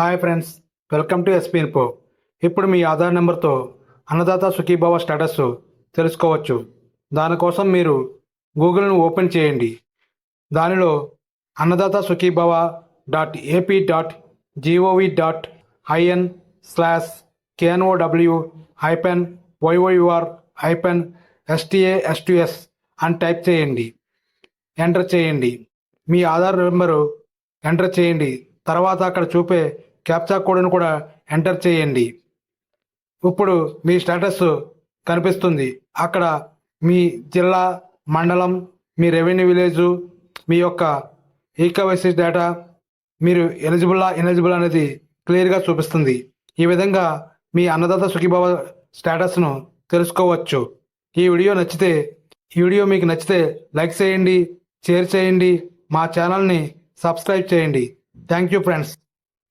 Hi friends, welcome to SP info. ఇప్పుడు మీ ఆధార్ నెంబర్తో Annadata Sukhibhava status తెలుసుకోవచ్చు. దానికోసం మీరు గూగుల్ను ఓపెన్ చేయండి. దానిలో అన్నదాత సుఖీభవ .ap.gov.in/KNOW-YYUR-STASTS అని టైప్ చేయండి. ఎంటర్ చేయండి. మీ ఆధార్ నెంబరు ఎంటర్ చేయండి. తర్వాత అక్కడ చూపే క్యాప్చా కోడ్ను కూడా ఎంటర్ చేయండి. ఇప్పుడు మీ స్టేటస్ కనిపిస్తుంది. అక్కడ మీ జిల్లా, మండలం, మీ రెవెన్యూ విలేజు, మీ యొక్క ఈకేవైసీ డేటా, మీరు ఎలిజిబుల్ అనేది క్లియర్గా చూపిస్తుంది. ఈ విధంగా మీ అన్నదాత సుఖీభవ స్టేటస్ను తెలుసుకోవచ్చు. ఈ వీడియో మీకు నచ్చితే లైక్ చేయండి, షేర్ చేయండి, మా ఛానల్ని సబ్స్క్రైబ్ చేయండి. Thank you friends.